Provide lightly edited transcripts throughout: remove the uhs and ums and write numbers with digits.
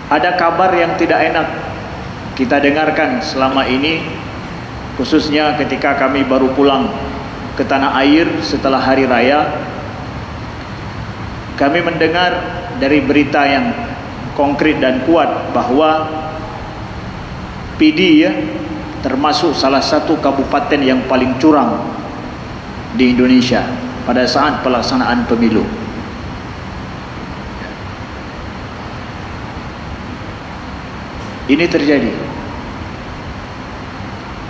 Ada kabar yang tidak enak kita dengarkan selama ini, khususnya ketika kami baru pulang ke tanah air setelah hari raya. Kami mendengar dari berita yang konkret dan kuat bahwa PD termasuk salah satu kabupaten yang paling curang di Indonesia pada saat pelaksanaan pemilu. Ini terjadi,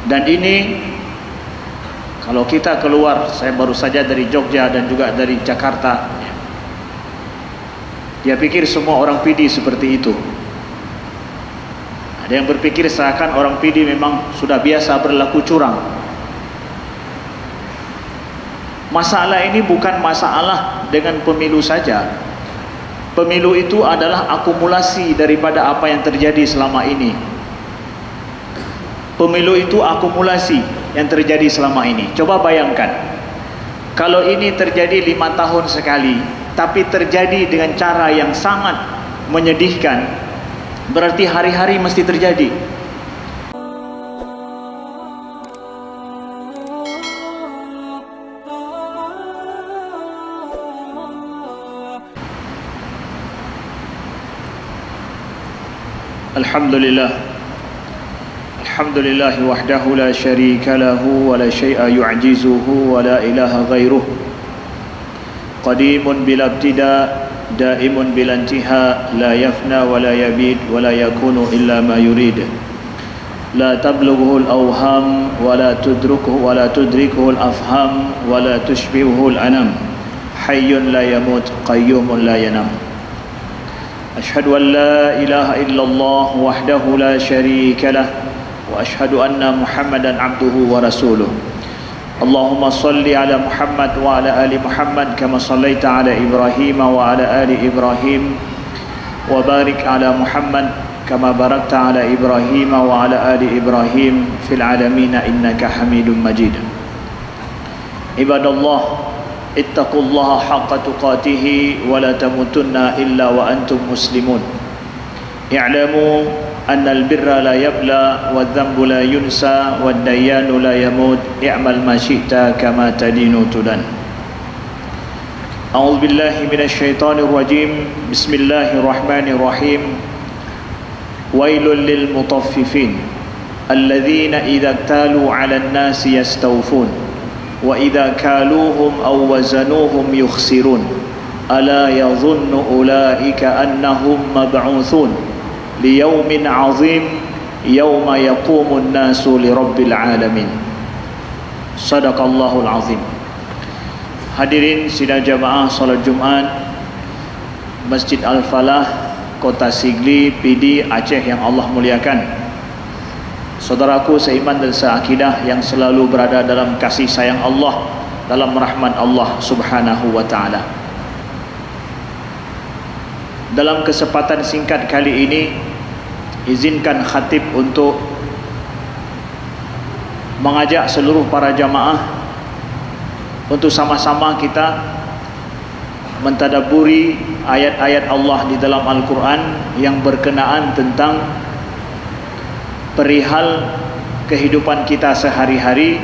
dan ini kalau kita keluar, saya baru saja dari Jogja dan juga dari Jakarta, dia pikir semua orang PD seperti itu. Ada yang berpikir seakan orang PD memang sudah biasa berlaku curang. Masalah ini bukan masalah dengan pemilu saja. Pemilu itu adalah akumulasi daripada apa yang terjadi selama ini. Pemilu itu akumulasi yang terjadi selama ini. Coba bayangkan, kalau ini terjadi 5 tahun sekali, tapi terjadi dengan cara yang sangat menyedihkan, berarti hari-hari mesti terjadi. Alhamdulillah, alhamdulillah wahdahu la syarika lahu wa la syai'a yu'jizuhu wa la ilaha ghairuh, qadimun bila ibtida, daimun bila intiha, la yafna wa la yabid wa la yakunu illa ma yurid, la tablughuhu al-awham wa la tudrikuhu al-afham wa la tushbihuhu al-anam, hayyun la yamut qayyumun la yanam. أشهد أن لا إله إلا الله وحده لا شريك له وأشهد أن محمدا عبده ورسوله. اللهم صل على محمد وعلى آل محمد كما صليت على إبراهيم وعلى آل إبراهيم وبارك على محمد كما باركت على إبراهيم وعلى آل إبراهيم في العالمين إنك حميد مجيد. عباد الله، اتقوا الله حق تقاته ولا تموتن إلا وأنتم مسلمون. اعلموا أن البر لا يبلى والذنب لا ينسى والديان لا يموت. اعمل ما شئت كما تدين تدان. أعوذ بالله من الشيطان الرجيم. بسم الله الرحمن الرحيم. ويل للمطففين الذين إذا اكتالوا على الناس يستوفون وَإِذَا كَالُوهُمْ أَوْ وَزَنُوهُمْ يُخْسِرُونَ أَلَا يَظُنُّ أُولَئِكَ أَنَّهُمْ مَبْعُوثُونَ لِيَوْمٍ عَظِيمٍ يَوْمَ يَقُومُ النَّاسُ لِرَبِّ الْعَالَمِينَ. Sadaqallahul azim. Hadirin sidang jamaah salat Jumat Masjid Al-Falah, Kota Sigli, PD, Aceh yang Allah muliakan. Saudaraku seiman dan seakidah yang selalu berada dalam kasih sayang Allah, dalam rahmat Allah subhanahu wa ta'ala. Dalam kesempatan singkat kali ini, izinkan khatib untuk mengajak seluruh para jamaah untuk sama-sama kita mentadabburi ayat-ayat Allah di dalam Al-Quran yang berkenaan tentang perihal kehidupan kita sehari-hari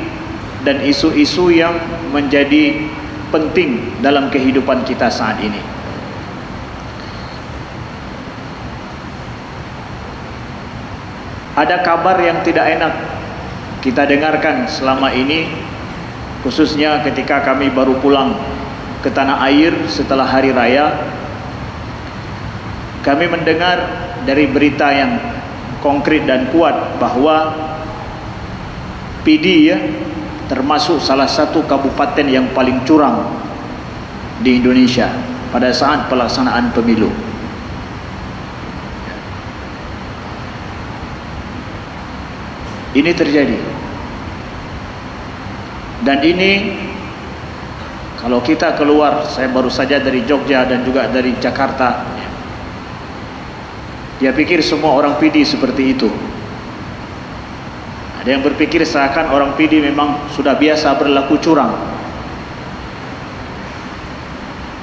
dan isu-isu yang menjadi penting dalam kehidupan kita saat ini. Ada kabar yang tidak enak kita dengarkan selama ini, khususnya ketika kami baru pulang ke tanah air setelah hari raya. Kami mendengar dari berita yang konkret dan kuat bahwa PD termasuk salah satu kabupaten yang paling curang di Indonesia pada saat pelaksanaan pemilu. Ini terjadi, dan ini kalau kita keluar, saya baru saja dari Jogja dan juga dari Jakarta, dia pikir semua orang PD seperti itu. Ada yang berpikir seakan orang PD memang sudah biasa berlaku curang.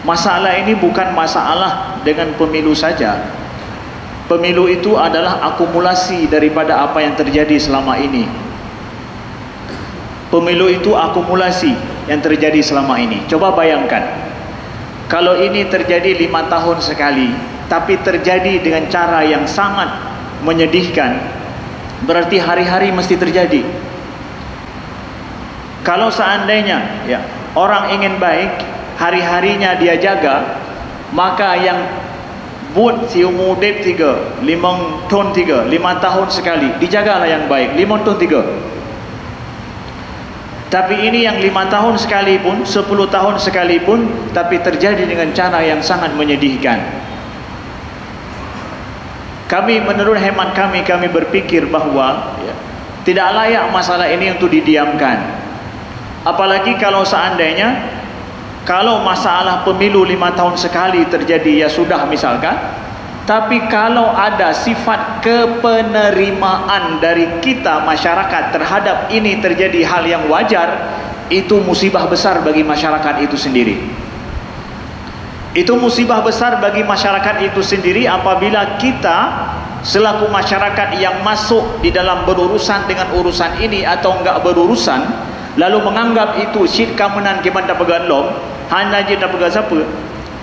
Masalah ini bukan masalah dengan pemilu saja. Pemilu itu adalah akumulasi daripada apa yang terjadi selama ini. Pemilu itu akumulasi yang terjadi selama ini. Coba bayangkan, kalau ini terjadi 5 tahun sekali, tapi terjadi dengan cara yang sangat menyedihkan, berarti hari-hari mesti terjadi. Kalau seandainya orang ingin baik, hari-harinya dia jaga, maka yang buat si umur dep 3, 5 tahun 3, 5 tahun sekali, dijagalah yang baik, 5 tahun 3. Tapi ini yang 5 tahun sekali pun, 10 tahun sekali pun, tapi terjadi dengan cara yang sangat menyedihkan. Kami, menurut hemat kami berpikir bahawa tidak layak masalah ini untuk didiamkan. Apalagi kalau seandainya, kalau masalah pemilu 5 tahun sekali terjadi, ya sudah misalkan. Tapi kalau ada sifat kepenerimaan dari kita masyarakat terhadap ini terjadi hal yang wajar, itu musibah besar bagi masyarakat itu sendiri. Itu musibah besar bagi masyarakat itu sendiri apabila kita selaku masyarakat yang masuk di dalam berurusan dengan urusan ini atau enggak berurusan, lalu menganggap itu syit kamenan kiman dapagan lom, hanya je dapagan siapa,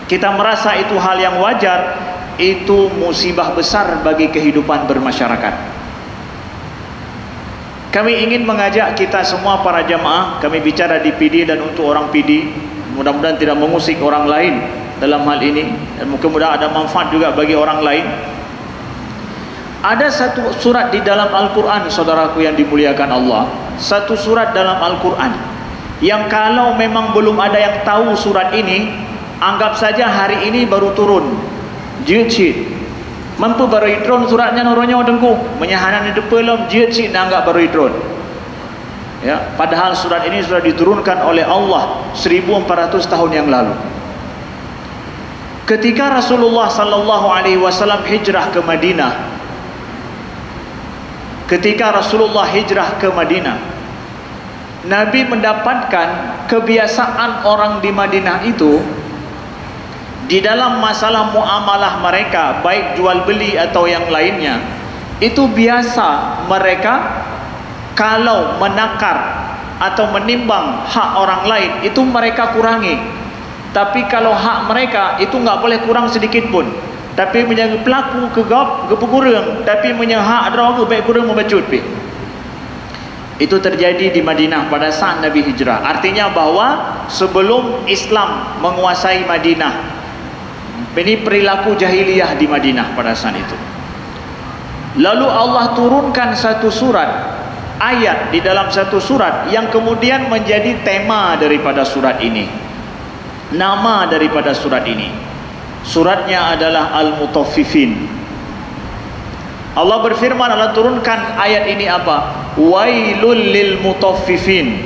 kita merasa itu hal yang wajar. Itu musibah besar bagi kehidupan bermasyarakat. Kami ingin mengajak kita semua para jamaah, kami bicara di PD dan untuk orang PD, mudah-mudahan tidak mengusik orang lain dalam hal ini, dan mudah-mudahan ada manfaat juga bagi orang lain. Ada satu surat di dalam Al-Quran, saudaraku yang dimuliakan Allah, satu surat dalam Al-Quran yang kalau memang belum ada yang tahu surat ini, anggap saja hari ini baru turun. Jid mampu baru idron suratnya noronya dengku menyahanan di depan jid nanggap baru idron. Ya, padahal surat ini sudah diturunkan oleh Allah 1400 tahun yang lalu. Ketika Rasulullah sallallahu alaihi wasallam hijrah ke Madinah, ketika Rasulullah hijrah ke Madinah, Nabi mendapatkan kebiasaan orang di Madinah itu, di dalam masalah muamalah mereka, baik jual beli atau yang lainnya, itu biasa mereka kalau menakar atau menimbang hak orang lain, itu mereka kurangi. Tapi kalau hak mereka itu enggak boleh kurang sedikit pun. Tapi menjaga pelaku kegap kurang, tapi menyahak draw baik kurang membacut pi. Itu terjadi di Madinah pada saat Nabi hijrah. Artinya bahwa sebelum Islam menguasai Madinah, ini perilaku jahiliyah di Madinah pada saat itu. Lalu Allah turunkan satu surat, ayat di dalam satu surat yang kemudian menjadi tema daripada surat ini, nama daripada surat ini. Suratnya adalah Al-Mutaffifin. Allah berfirman, Allah turunkan ayat ini apa? Wailul lil mutaffifin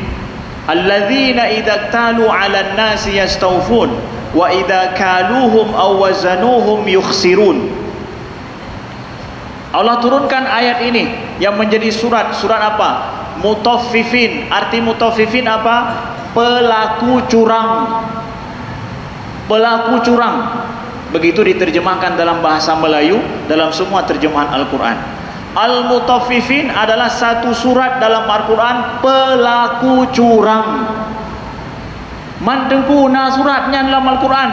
alladzina idza talu 'alan nasi yastawfun wa idza kaluhum aw wazanuhum yukhsirun. Allah turunkan ayat ini yang menjadi surat apa? Mutaffifin. Arti mutaffifin apa? Pelaku curang. Pelaku curang. Begitu diterjemahkan dalam bahasa Melayu dalam semua terjemahan Al-Quran. Al-Mutaffifin adalah satu surat dalam Al-Quran pelaku curang. Mantengku na suratnya dalam Al-Quran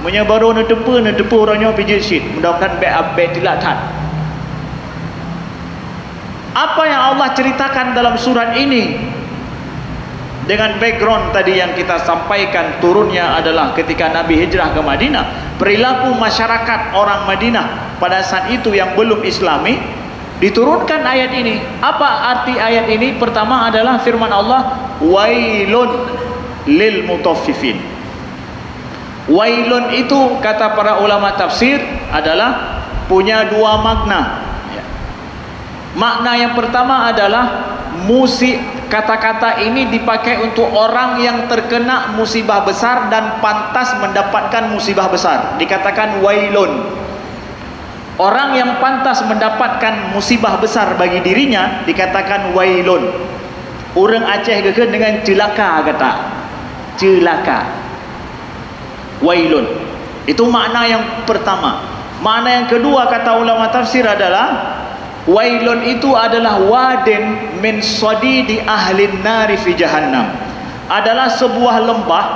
menyebaru na depa orangnya pijit syit. Mudah-mudahan baik dilathat. Apa yang Allah ceritakan dalam surat ini dengan background tadi yang kita sampaikan, turunnya adalah ketika Nabi hijrah ke Madinah, perilaku masyarakat orang Madinah pada saat itu yang belum Islami, diturunkan ayat ini. Apa arti ayat ini? Pertama adalah firman Allah, wailun lil mutaffifin. Wailun itu kata para ulama tafsir adalah punya dua makna. Makna yang pertama adalah kata-kata ini dipakai untuk orang yang terkena musibah besar dan pantas mendapatkan musibah besar. Dikatakan wailun. Orang yang pantas mendapatkan musibah besar bagi dirinya dikatakan wailun. Orang Aceh ke dengan celaka kata. Celaka. Wailun. Itu makna yang pertama. Makna yang kedua kata ulama tafsir adalah wailun itu adalah wadin min sadidi ahlin nari fi jahannam, adalah sebuah lembah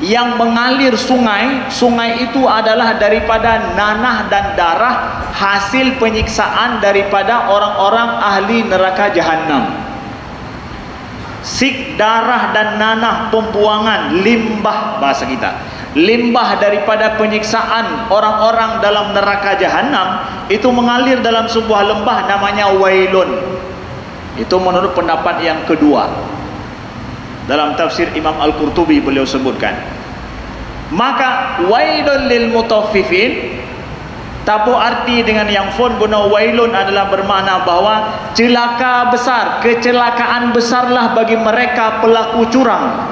yang mengalir sungai. Sungai itu adalah daripada nanah dan darah hasil penyiksaan daripada orang-orang ahli neraka jahannam. Sik, darah dan nanah, pembuangan, limbah bahasa kita, limbah daripada penyiksaan orang-orang dalam neraka jahannam itu mengalir dalam sebuah lembah namanya wailun. Itu menurut pendapat yang kedua. Dalam tafsir Imam Al-Qurtubi beliau sebutkan, maka wailun lil mutaffifin tapu arti dengan yang fon guna wailun adalah bermakna bahawa celaka besar, kecelakaan besarlah bagi mereka pelaku curang,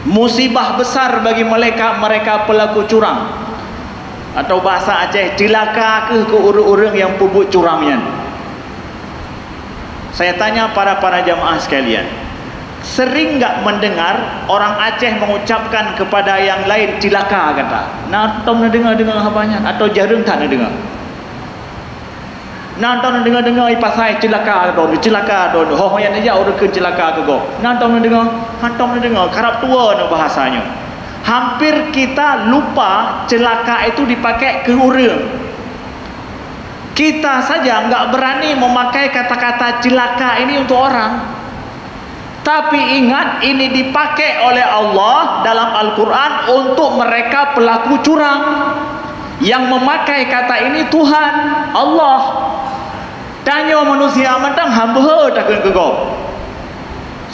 musibah besar bagi mereka pelaku curang. Atau bahasa Aceh, celaka ke orang-orang yang pebut curangnya. Saya tanya para jamaah sekalian, sering tak mendengar orang Aceh mengucapkan kepada yang lain cilaka kata? Nah, tahu nak dengar apanya? Atau jarang tak nak dengar? Nah, tahu nak dengar pasal cilaka tu. Ho yang aja orang ke cilaka tu go. Nah, tahu nak dengar? Karap tua nak bahasanya. Hampir kita lupa celaka itu dipakai ke orang. Kita saja enggak berani memakai kata-kata cilaka ini untuk orang. Tapi ingat, ini dipakai oleh Allah dalam Al-Quran untuk mereka pelaku curang. Yang memakai kata ini Tuhan, Allah. Tanya manusia mentang hamba takkan kegop.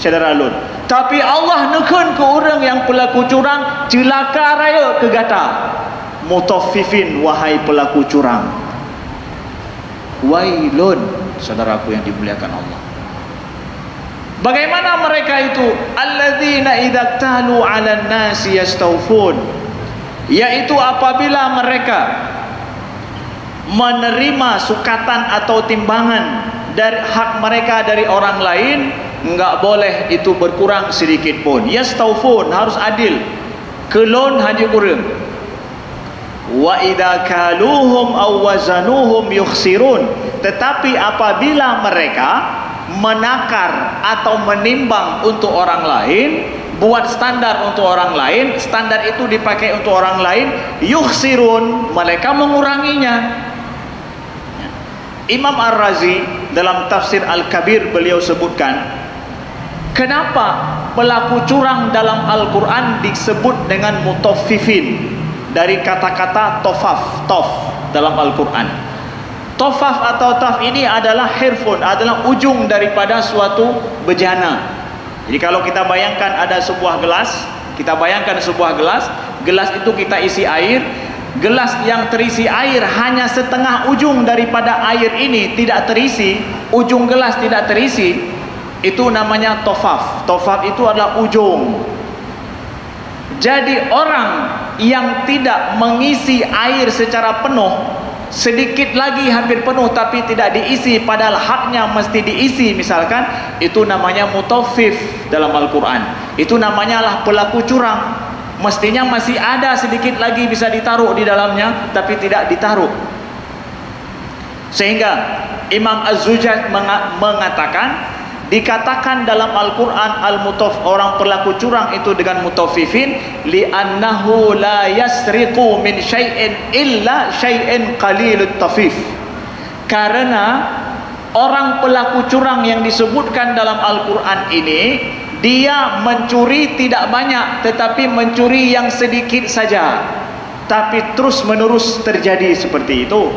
Saudara Lun. Tapi Allah nekun ke orang yang pelaku curang, celaka raya kegata. Mutaffifin, wahai pelaku curang. Wailun, saudaraku yang dimuliakan Allah. Bagaimana mereka itu? Alladzina idza talu 'alan nasi yastawfun, yaitu apabila mereka menerima sukatan atau timbangan dari hak mereka dari orang lain, enggak boleh itu berkurang sedikit pun. Yastawfun, harus adil. Kelon haji kurang. Wa idza kaluhum aw wazanuhum yukhsirun, tetapi apabila mereka menakar atau menimbang untuk orang lain, buat standar untuk orang lain, standar itu dipakai untuk orang lain, yukhsirun, mereka menguranginya. Imam Ar-Razi dalam tafsir Al-Kabir beliau sebutkan, kenapa pelaku curang dalam Al-Quran disebut dengan mutaffifin, dari kata-kata tofaf, tof dalam Al-Quran. Tofaf atau taf ini adalah hirfun, adalah ujung daripada suatu bejana. Jadi kalau kita bayangkan ada sebuah gelas, kita bayangkan sebuah gelas, gelas itu kita isi air, gelas yang terisi air hanya setengah ujung daripada air ini tidak terisi, ujung gelas tidak terisi, itu namanya tofaf. Tofaf itu adalah ujung. Jadi orang yang tidak mengisi air secara penuh, sedikit lagi hampir penuh tapi tidak diisi padahal haknya mesti diisi misalkan, itu namanya mutaffif dalam Al-Quran. Itu namanya lah pelaku curang. Mestinya masih ada sedikit lagi bisa ditaruh di dalamnya tapi tidak ditaruh. Sehingga Imam Az-Zujaj mengatakan, dikatakan dalam Al-Quran orang pelaku curang itu dengan mutaffifin, li'annahu la yasriqu min syai'in illa syai'in qalilut tafif, karena orang pelaku curang yang disebutkan dalam Al-Quran ini, dia mencuri tidak banyak tetapi mencuri yang sedikit saja, tapi terus menerus terjadi seperti itu.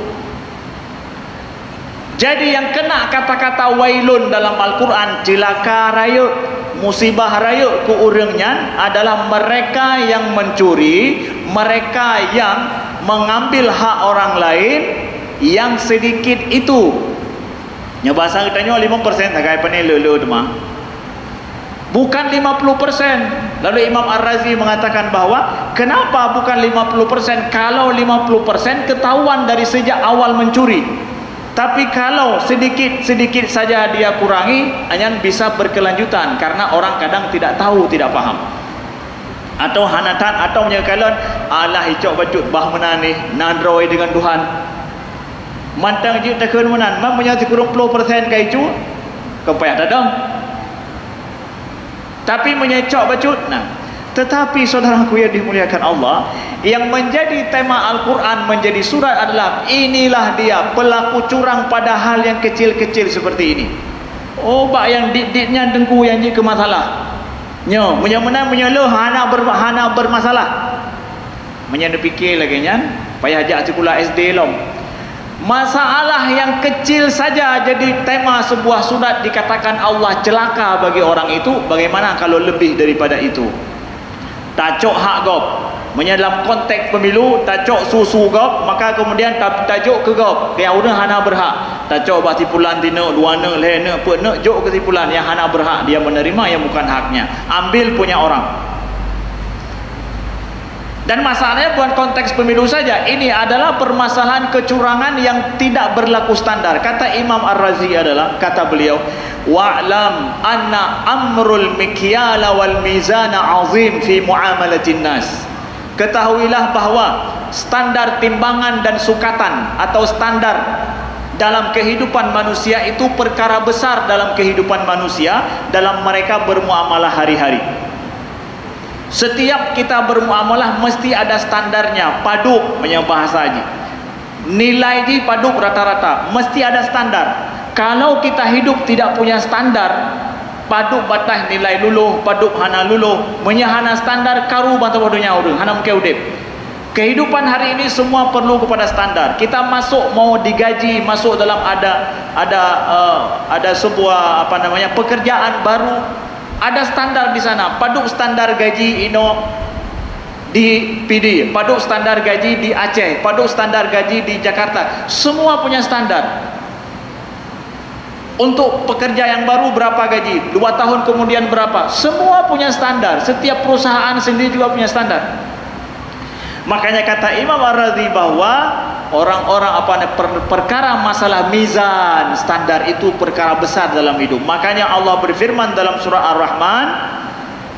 Jadi yang kena kata-kata wailun dalam Al-Quran, celaka raya, musibah raya ku urangnya adalah mereka yang mencuri, mereka yang mengambil hak orang lain yang sedikit itu. Nya bahasa kitanya 5% tak kaya panai lele demang. Bukan 50%. Lalu Imam Ar-Razi mengatakan bahawa kenapa bukan 50%? Kalau 50% ketahuan dari sejak awal mencuri. Tapi kalau sedikit-sedikit saja dia kurangi, hanya bisa berkelanjutan karena orang kadang tidak tahu, tidak paham. Atau hanatan atau menyakalan alah hicok bacut bah menan ni nandroi dengan Tuhan. Mantang je takun menan mam punya 10% kai cu kepayak dadang. Tapi menyecok bacut. Nah, tetapi saudaraku yang dimuliakan Allah, yang menjadi tema Al-Quran menjadi surat adalah inilah dia pelaku curang pada hal yang kecil-kecil seperti ini. Oh, bak yang dit-ditnya dengku yang je ke masalah. Nyo, menyamana menyelo hana bermasalah. Menyana fikir lagi nyan, payah ajak sekolah SD lom. Masalah yang kecil saja jadi tema sebuah surat, dikatakan Allah celaka bagi orang itu. Bagaimana kalau lebih daripada itu? Tacok hak gop, dalam konteks pemilu tacok susu gop, maka kemudian tajuk ke gop dia udah hana berhak. Tacok bah tipulan tina duana lehna pena jok kesimpulan yang hana berhak, dia menerima yang bukan haknya, ambil punya orang. Dan masalahnya bukan konteks pemilu saja, ini adalah permasalahan kecurangan yang tidak berlaku standar. Kata Imam Ar-Razi adalah, kata beliau, wa'lam anna amrul mikyala wal mizana azim fi muamalatin nas. Ketahuilah bahwa standar timbangan dan sukatan atau standar dalam kehidupan manusia itu perkara besar dalam kehidupan manusia, dalam mereka bermuamalah hari-hari. Setiap kita bermuamalah mesti ada standarnya, paduk punya bahasa haji. Nilai di paduk rata-rata mesti ada standar. Kalau kita hidup tidak punya standar, paduk batas nilai luluh, paduk hana luluh, menyahana standar karu bantah bodohnya urang, hana mungkin udip. Kehidupan hari ini semua perlu kepada standar. Kita masuk mau digaji, masuk dalam ada sebuah pekerjaan baru, ada standar di sana. Paduk standar gaji di PD, paduk standar gaji di Aceh, paduk standar gaji di Jakarta. Semua punya standar. Untuk pekerja yang baru berapa gaji, 2 tahun kemudian berapa, semua punya standar. Setiap perusahaan sendiri juga punya standar. Makanya kata Imam Ar-Razi bahwa orang-orang perkara masalah mizan, standar itu perkara besar dalam hidup. Makanya Allah berfirman dalam surah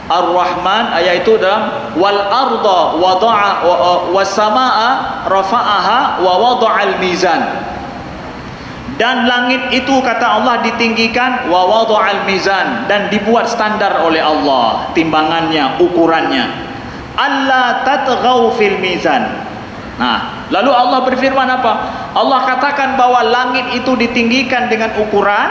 Ar-Rahman ayat itu dalam wal arda wada'a was samaa rafa'aha wa wada'al mizan. Dan langit itu kata Allah ditinggikan, wa wada'al mizan, dan dibuat standar oleh Allah timbangannya, ukurannya. Allah tatghaw fil mizan. Nah, lalu Allah berfirman apa? Allah katakan bahwa langit itu ditinggikan dengan ukuran.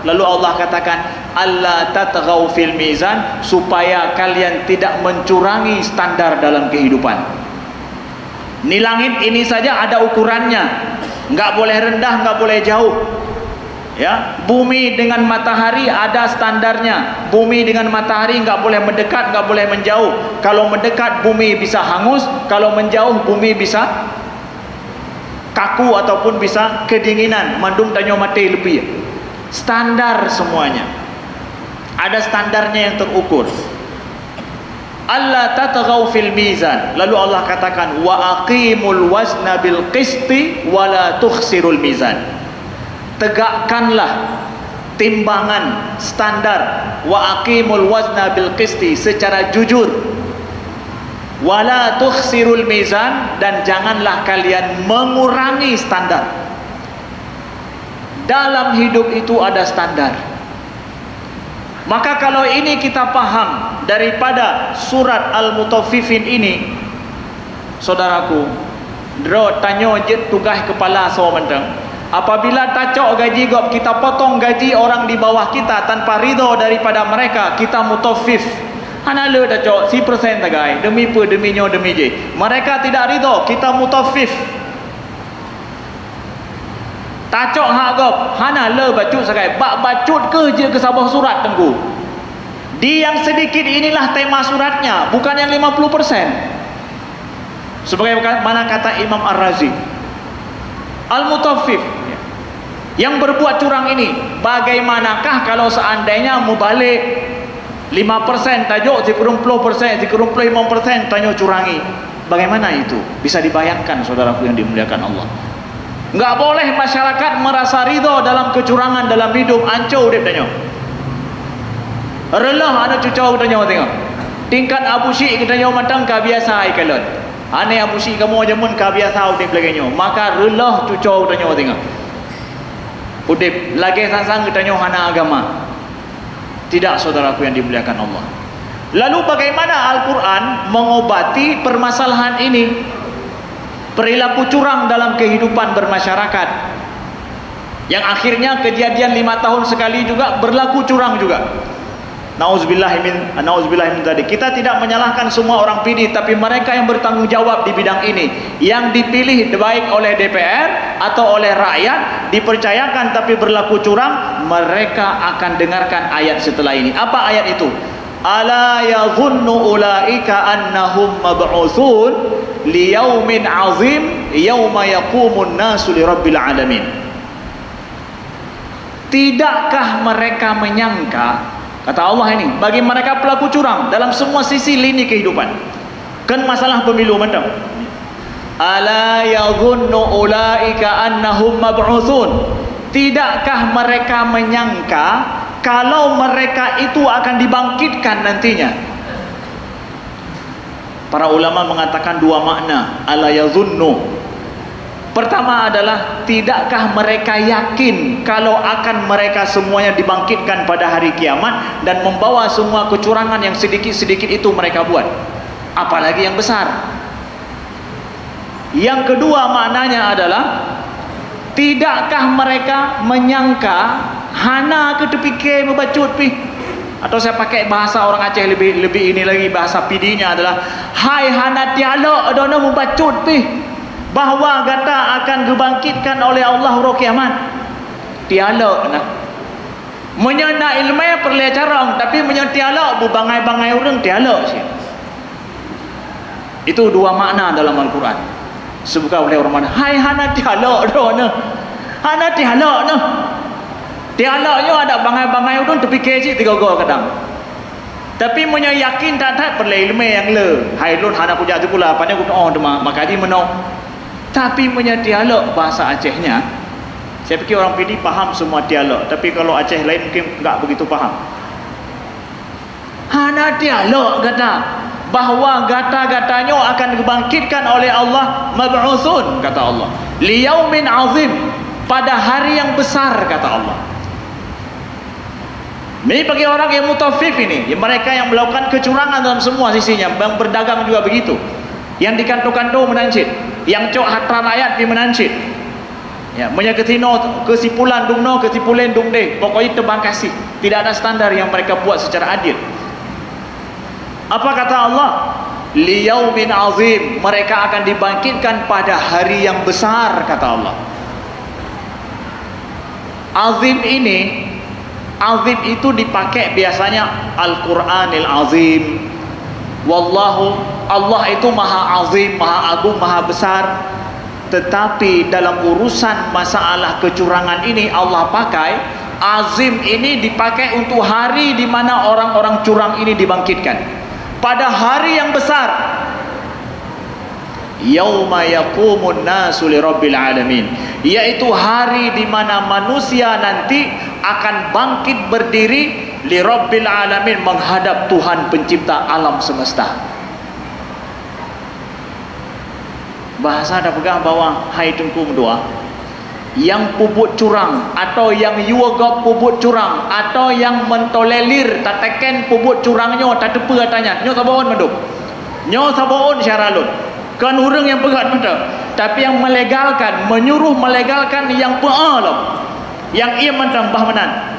Lalu Allah katakan Allah tatghaw fil mizan, supaya kalian tidak mencurangi standar dalam kehidupan. Ini langit ini saja ada ukurannya, enggak boleh rendah, enggak boleh jauh. Ya, bumi dengan matahari ada standarnya. Bumi dengan matahari enggak boleh mendekat, enggak boleh menjauh. Kalau mendekat bumi bisa hangus, kalau menjauh bumi bisa kaku ataupun bisa kedinginan, mandung tanyo mati lebih. Standar semuanya. Ada standarnya yang terukur. Allah tatghaw fil mizan. Lalu Allah katakan wa aqimul wazna bil qisti wa la tukhsirul mizan. Tegakkanlah timbangan standar, wa aqimul wazna bil qisti, secara jujur, wala tukhsirul mizan, dan janganlah kalian mengurangi standar. Dalam hidup itu ada standar. Maka kalau ini kita paham daripada surat Al-Mutaffifin ini, saudaraku, dro tanyo je tugas kepala so mentang. Apabila tacok gaji gop, kita potong gaji orang di bawah kita tanpa ridho daripada mereka, kita mutaffif. Hana le tacok 1% tagai, demi apa, demi nyo, demi je. Mereka tidak ridho, kita mutaffif. Tacok hak gop, hana le bacut sagai, bak bacut ke je ke sabah surat tengku. Di yang sedikit inilah tema suratnya, bukan yang 50%. Sebagaimana kata Imam Ar-Razi, Al-Mutaffif yang berbuat curang ini, bagaimanakah kalau seandainya mubalik 5% tajuk 10%, 15% tanyo curangi? Bagaimana itu? Bisa dibayangkan saudaraku yang dimuliakan Allah. Enggak boleh masyarakat merasa ridho dalam kecurangan dalam hidup, anco urip tanyo. Relah ada cucau tanyo tengok. tingkat Abu Syik kita nyo matang ka biasa ai kalon. Ane Abu Syik kamu aja mun ka biasa udip lagi nyo. Maka relah cucau kita nyo tengok. Udip lagi sang-sang kita nyo hana agama. Tidak, saudaraku yang dimuliakan Allah. Lalu bagaimana Al-Quran mengobati permasalahan ini? Perilaku curang dalam kehidupan bermasyarakat, yang akhirnya kejadian 5 tahun sekali juga berlaku curang juga. Nauzubillah min tadi. Kita tidak menyalahkan semua orang PD, tapi mereka yang bertanggung jawab di bidang ini, yang dipilih baik oleh DPR atau oleh rakyat, dipercayakan tapi berlaku curang, mereka akan dengarkan ayat setelah ini. Apa ayat itu? Ala yadhunnu ulaika annahum mab'utsun liyaumin 'azim yauma yaqumun nasu lirabbil alamin. Tidakkah mereka menyangka, kata Allah ini, bagi mereka pelaku curang dalam semua sisi lini kehidupan, kan masalah pemilu macam, ala yadhunnu ulaika annahum mab'utsun, tidakkah mereka menyangka kalau mereka itu akan dibangkitkan nantinya? Para ulama mengatakan dua makna ala yadhunnu. Pertama adalah, tidakkah mereka yakin kalau akan mereka semuanya dibangkitkan pada hari kiamat dan membawa semua kecurangan yang sedikit-sedikit itu mereka buat, apalagi yang besar. Yang kedua maknanya adalah, tidakkah mereka menyangka hana ke tepike membacut pi, atau saya pakai bahasa orang Aceh lebih ini lagi, bahasa PD-nya adalah, hai hana tialok adona membacut pi, bahawa kata akan dibangkitkan oleh Allah ro kiamat. Tialok nak menyana ilmu perlu carang, tapi menyetialok bu bangai-bangai orang tialok sih. Itu dua makna dalam Al-Quran. Sebutkan oleh orang mana, hai hana tialok dona, hana tialok noh. Tialoknya ada bangai-bangai orang tapi kecik tiga-tiga kadang. Tapi punya yakin tak perlu ilmu yang le. Hai lun hana puja tu pula, pandai aku oh dema makadi menau. Tapi punya dialog bahasa Acehnya, saya fikir orang PD faham semua dialog, tapi kalau Aceh lain mungkin enggak begitu faham. Hana dialog kata bahawa gata-gatanya akan dibangkitkan oleh Allah, mab'utsun kata Allah, liyaumin azim, pada hari yang besar kata Allah. Ini bagi orang yang mutafif ini, mereka yang melakukan kecurangan dalam semua sisinya, yang berdagang juga begitu, yang di kantor-kantor menancit, yang cok harta rakyat di menancit, ya, menyaketino kesimpulan dungno, kesimpulan dungde, pokoknya tebang kasih, tidak ada standar yang mereka buat secara adil. Apa kata Allah? Liyaumin azim, mereka akan dibangkitkan pada hari yang besar kata Allah. Azim ini, azim itu dipakai biasanya Al-Quranil Azim. Wallahu, Allah itu maha azim, maha agung, maha besar. Tetapi dalam urusan masalah kecurangan ini, Allah pakai azim ini dipakai untuk hari di mana orang-orang curang ini dibangkitkan pada hari yang besar, yauma yaqumun nasu lirabbil alamin, yaitu hari di mana manusia nanti akan bangkit berdiri lirabbil alamin, menghadap Tuhan pencipta alam semesta. Bahasa ada pegang bawah, hai tengku mendua, yang puput curang atau yang yuagap puput curang atau yang mentolelir tateken puput curangnya tatepe katanya nyo sabaon manduk, nyo sabaon syaralun kan orang yang pegat mata, tapi yang melegalkan, menyuruh melegalkan yang pealam, yang ia mentang bahmanan,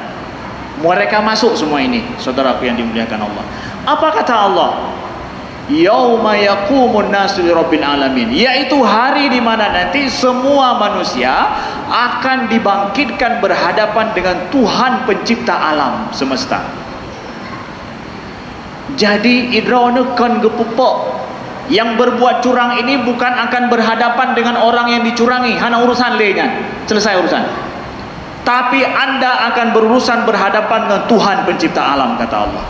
mereka masuk semua ini. Saudaraku yang dimuliakan Allah, apa kata Allah? Yauma yaqumun nasu lirabbil alamin, yaitu hari di mana nanti semua manusia akan dibangkitkan berhadapan dengan Tuhan pencipta alam semesta. Jadi idrana kan gepupok, yang berbuat curang ini bukan akan berhadapan dengan orang yang dicurangi, hanya urusan lainnya, selesai urusan. Tapi anda akan berurusan berhadapan dengan Tuhan pencipta alam kata Allah.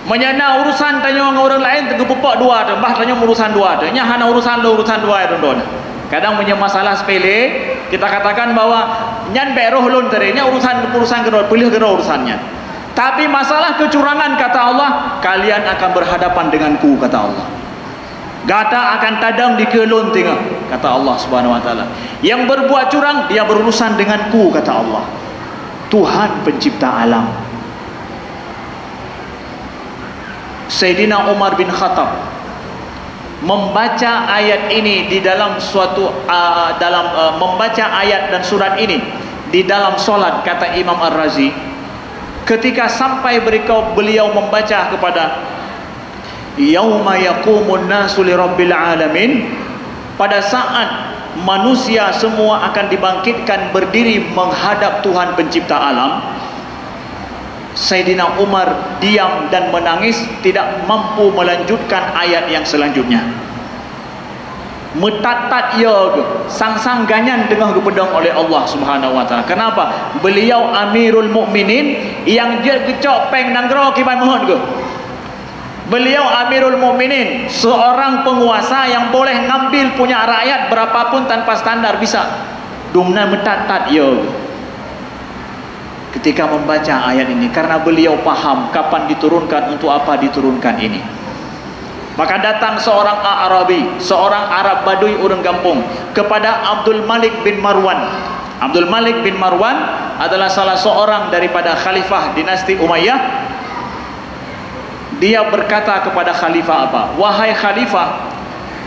Menyana urusan tanya orang lain tergepupak dua tu, bah tanya urusan dua tu, nya hana urusan lo urusan dua itu don. Kadang punya masalah sepele, kita katakan bahwa nyan beroh lon terenya urusan kedua, pilih kedua urusannya. Tapi masalah kecurangan, kata Allah, kalian akan berhadapan denganku, kata Allah. Gata akan tadang di kelon tengah, kata Allah Subhanahu wa taala. Yang berbuat curang dia berurusan denganku, kata Allah. Tuhan pencipta alam. Sayyidina Umar bin Khattab membaca ayat ini di dalam suatu membaca ayat dan surat ini di dalam solat, kata Imam Ar-Razi, ketika sampai beliau membaca kepada yauma yaqumun nasu lirabbil alamin, pada saat manusia semua akan dibangkitkan berdiri menghadap Tuhan pencipta alam, Sayyidina Umar diam dan menangis, tidak mampu melanjutkan ayat yang selanjutnya. Metatat ya sang-sang ganyan tengah dipedang oleh Allah Subhanahu wa taala. Kenapa? Beliau Amirul Mukminin yang dia kecok peng nanggro kiban mohon ke. Beliau Amirul Mukminin, seorang penguasa yang boleh ngambil punya rakyat berapapun tanpa standar bisa. Dumna metatat ya. Ketika membaca ayat ini, karena beliau paham kapan diturunkan, untuk apa diturunkan ini. Maka datang seorang Arabi, seorang Arab Badui orang kampung, kepada Abdul Malik bin Marwan. Abdul Malik bin Marwan adalah salah seorang daripada khalifah dinasti Umayyah. Dia berkata kepada khalifah apa? Wahai khalifah,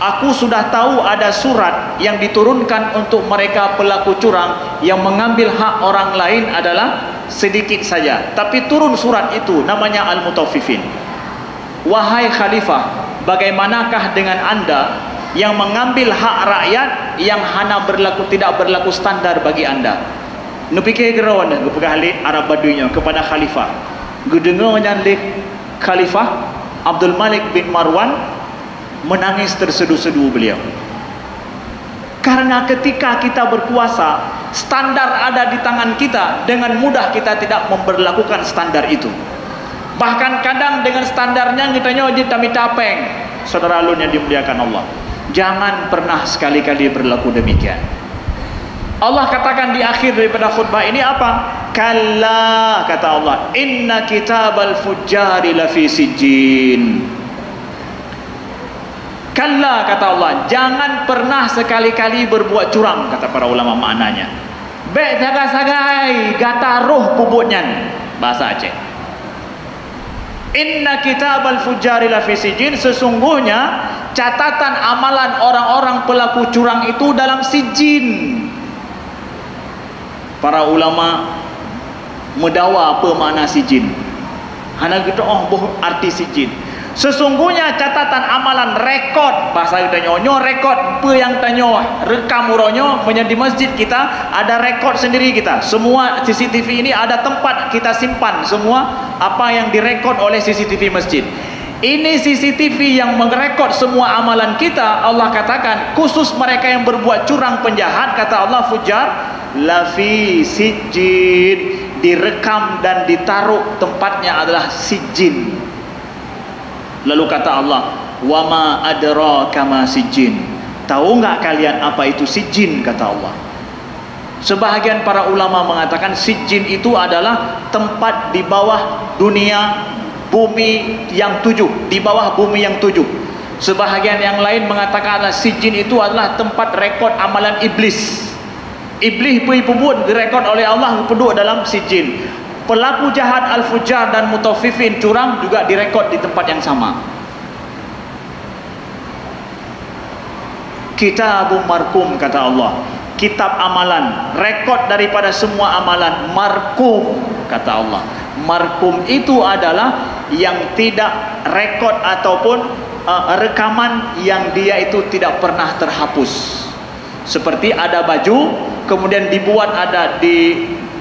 aku sudah tahu ada surat yang diturunkan untuk mereka pelaku curang yang mengambil hak orang lain adalah sedikit saja, tapi turun surat itu namanya Al-Mutaffifin. Wahai khalifah, bagaimanakah dengan anda yang mengambil hak rakyat yang hana tidak berlaku standar bagi anda? Nupikir gerawan gepegahli Arab Baduinya kepada khalifah. Gedengar nyandlik khalifah Abdul Malik bin Marwan menangis terseduh-seduh beliau. Karena ketika kita berkuasa, standar ada di tangan kita, dengan mudah kita tidak memberlakukan standar itu. Bahkan kadang dengan standarnya kita nyoji kami tapeng. Saudara alun yang dimuliakan Allah, jangan pernah sekali-kali berlaku demikian. Allah katakan di akhir daripada khutbah ini apa? Kalla, kata Allah, inna kitabal fujjari lafi sijjin. Kalla, kata Allah, jangan pernah sekali-kali berbuat curang, kata para ulama maknanya. Baik jaga-sagai gata roh puputnya, bahasa Aceh. Inna kitabal fujjari lafi sijjin, sesungguhnya catatan amalan orang-orang pelaku curang itu dalam sijjin. Para ulama mendawa apa makna sijjin. Hana kita arti sijjin. Sesungguhnya catatan amalan, rekod, bahasa kita nyonyo rekod apa yang tanyo rekam uronyo menjadi masjid kita, ada rekod sendiri kita. Semua CCTV ini ada tempat kita simpan semua apa yang direkod oleh CCTV masjid. Ini CCTV yang merekod semua amalan kita. Allah katakan khusus mereka yang berbuat curang, penjahat, kata Allah fujar lafi sijjin, direkam dan ditaruh tempatnya adalah sijjin. Lalu kata Allah, wama adraka ma sijjin, tahu enggak kalian apa itu sijjin, kata Allah. Sebahagian para ulama mengatakan sijjin itu adalah tempat di bawah dunia, bumi yang 7, di bawah bumi yang 7. Sebahagian yang lain mengatakan sijjin itu adalah tempat rekod amalan iblis. Iblis pun direkod oleh Allah penduduk dalam sijjin. Pelaku jahat al-fujar dan mutaffifin curang juga direkod di tempat yang sama. Kitabun markum, kata Allah, kitab amalan, rekod daripada semua amalan, markum, kata Allah. Markum itu adalah yang tidak rekod ataupun rekaman yang dia itu tidak pernah terhapus. Seperti ada baju kemudian dibuat ada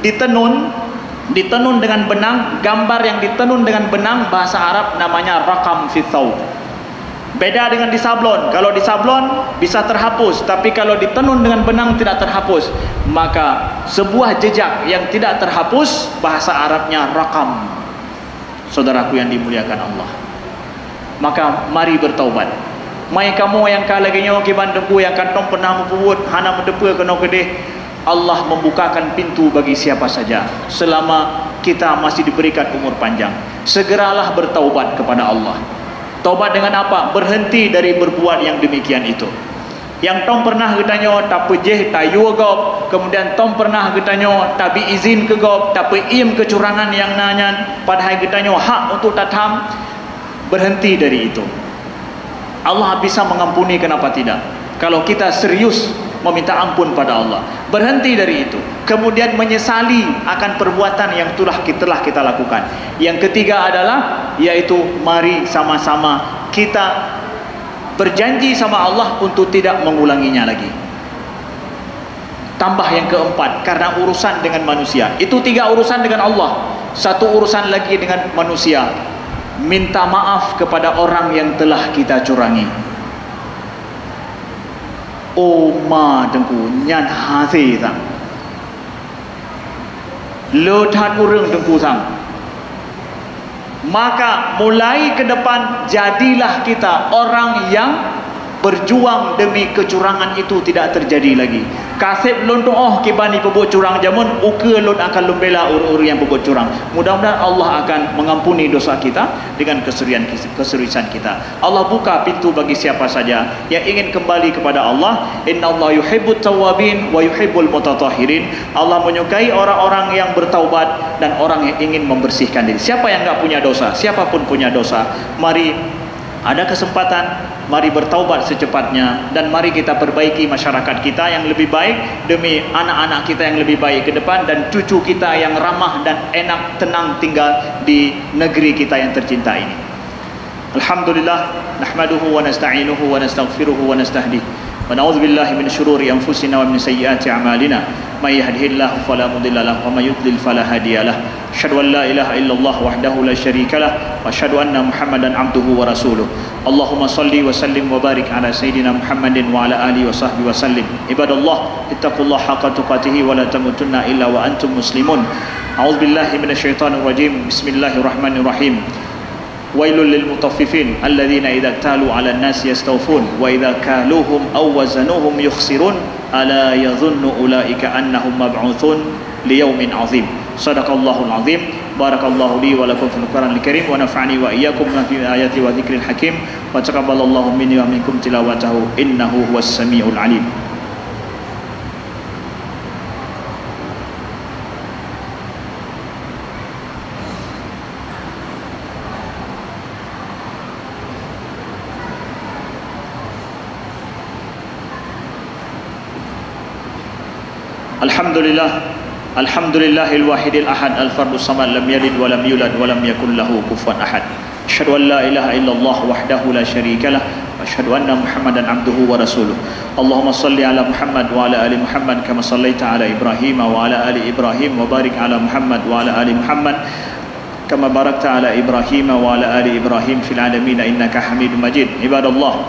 ditenun dengan benang, gambar yang ditenun dengan benang, bahasa Arab namanya rakam fi thawb. Beda dengan disablon. Kalau disablon bisa terhapus, tapi kalau ditenun dengan benang tidak terhapus. Maka sebuah jejak yang tidak terhapus, bahasa Arabnya rakam. Saudaraku yang dimuliakan Allah, maka mari bertaubat. Mai kamu yang kalaginyo kibandengku yang kantong pernah membuat hana mendepa kena kedeh, Allah membukakan pintu bagi siapa saja selama kita masih diberikan umur panjang. Segeralah bertaubat kepada Allah. Taubat dengan apa? Berhenti dari berbuat yang demikian itu. Yang tom pernah katanya tak pejeh tak yu gop, kemudian tom pernah katanya tak bi izin ke gop, tak peim kecurangan yang nanyan, padahal katanya hak untuk tatam. Berhenti dari itu. Allah bisa mengampuni, kenapa tidak? Kalau kita serius meminta ampun pada Allah. Berhenti dari itu. Kemudian menyesali akan perbuatan yang telah kita lakukan. Yang ketiga adalah yaitu mari sama-sama kita berjanji sama Allah untuk tidak mengulanginya lagi. Tambah yang keempat, karena urusan dengan manusia. Itu 3 urusan dengan Allah, 1 urusan lagi dengan manusia. Minta maaf kepada orang yang telah kita curangi. Oh ma dengku nyan hati sang. Letat urang dengku sang. Maka mulai ke depan jadilah kita orang yang berjuang demi kecurangan itu tidak terjadi lagi. Kasih lon doa kibani pebut curang jamun uke lon akan lembela ur-ur yang pebut curang. Mudah-mudahan Allah akan mengampuni dosa kita dengan keseriusan kita. Allah buka pintu bagi siapa saja yang ingin kembali kepada Allah. Innallaha yuhibbut tawwabin wa yuhibbul mutatahhirin. Allah menyukai orang-orang yang bertaubat dan orang yang ingin membersihkan diri. Siapa yang enggak punya dosa? Siapapun punya dosa, mari ada kesempatan, mari bertaubat secepatnya dan mari kita perbaiki masyarakat kita yang lebih baik demi anak-anak kita yang lebih baik ke depan dan cucu kita yang ramah dan enak tenang tinggal di negeri kita yang tercinta ini. Alhamdulillah, nahmaduhu wa nasta'inuhu wa nastaghfiruhu wa nastahdihi wa na'udzu billahi min syururi anfusina wa min sayyiati a'malina. May yahdihillahu fala mudilla lahu wa may yudlil fala hadiya lahu. Asyhadu an la ilaha illallah wahdahu la syarika lah wa asyhadu anna Muhammadan abduhu wa rasuluh. Allahumma salli wa sallim wa barik ala sayyidina Muhammadin wa ala alihi wa sahbihi wa sallim. Ibadallah, ittaqullaha haqqa tuqatih wa la tamutunna illa wa antum muslimun. A'udzu billahi minasyaitonir rajim. Bismillahirrahmanirrahim. Wailul lil mutaffifin alladzina idza talu 'alan nasi yastawfun wa idza kaluhum aw wazanuhum yukhsirun ala yadhunnu ulaika annahum mab'utsun liyaumin 'azim. Sadaqallahul 'azim. Barakallahu li wa lakum fil Qur'anil Karim wa nafa'ani wa iyyakum bi ayati wa dzikril hakim wa taqabbalallahu minni wa minkum tilawatahu innahu huwas samiul 'alim. Alhamdulillahil wahidil ahad al-fardus samad lam yalid wa lam yulad wa lam yakul lahu kufuwan ahad. Asyhadu an la ilaha illallah wahdahu la syarikalah wa asyhadu anna Muhammadan abduhu wa rasuluh. Allahumma salli ala Muhammad wa ala ali Muhammad kama sallaita ala Ibrahim wa ala ali Ibrahim wa barik ala Muhammad wa ala ali Muhammad kama barakta ala Ibrahim wa ala ali Ibrahim fil alamin innaka Hamidum Majid. Ibadallah,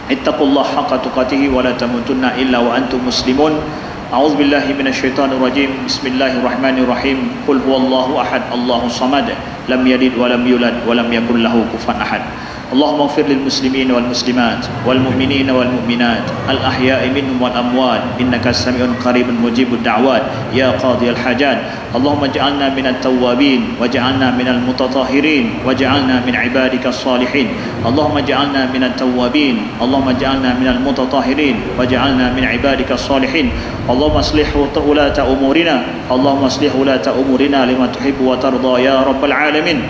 ittaqullaha haqqa tuqatih wa la tamutunna illa wa antum muslimun. A'udzu billahi minasyaitonir rajim. Bismillahirrahmanirrahim. Qul huwallahu ahad, Allahus samad, lam yalid wa lam yulad wa lam yakul lahu kufuwan ahad. Allahumma ighfir lil muslimin wal muslimat wal mu'minin wal mu'minat al ahya'i minhum wal amwat innaka sami'un qaribun mujibud da'wat ya qadhiyal hajat. Allahumma ij'alna minat tawwabin waj'alna minal mutatahhirin waj'alna min ibadikas salihin. Allahumma ij'alna minat tawwabin, Allahumma ij'alna minal mutatahhirin waj'alna min ibadikas salihin. Allahumma aslih ulata umurina, Allahumma aslih ulata umurina lima tuhibbu wa tarda ya rabbal alamin.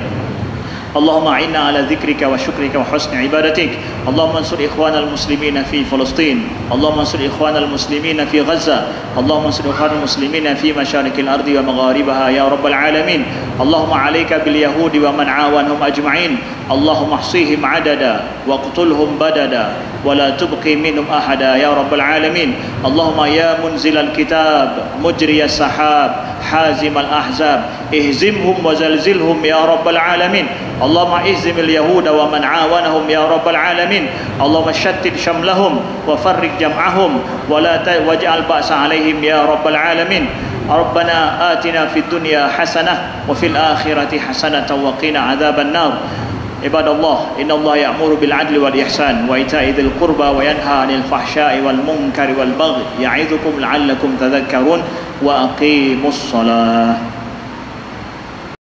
Allahumma a'inna ala dzikrika wa syukrika wa husni ibadatik. Allahumma ansur ikhwanal muslimina fi Palestin. Allahumma ansur ikhwanal muslimina fi Gaza. Allahumma ansur ikhwanal muslimina fi masharikil ardi wa magharibaha ya rabbal alamin. Allahumma 'alaika bil yahudi wa man 'awanhum ajma'in. Allahumma ahsihim 'adada wa qtulhum badada wa la tubqi minhum ahada ya rabbal alamin. Allahumma ya munzilal kitab mujriyas sahab hazimal ahzab ihzimhum wa zalzilhum ya rabbal alamin. Allahumma ihzimil yahuda wa man 'awanahum ya rabbal alamin. Allahumma shattid shamlahum wa farriq jam'ahum wa la waj'al ba'sa 'alaihim ya rabbal alamin. Rabbana atina fid dunya hasanah wa fil akhirati hasanatan wa qina adzaban nar. Ibadallah, innallaha ya'muru bil 'adli wal ihsan wa ita'i dzil qurba wa yanha 'anil fahsya'i wal munkari wal baghi ya'idzukum la'allakum tadhakkarun wa aqimus shalah.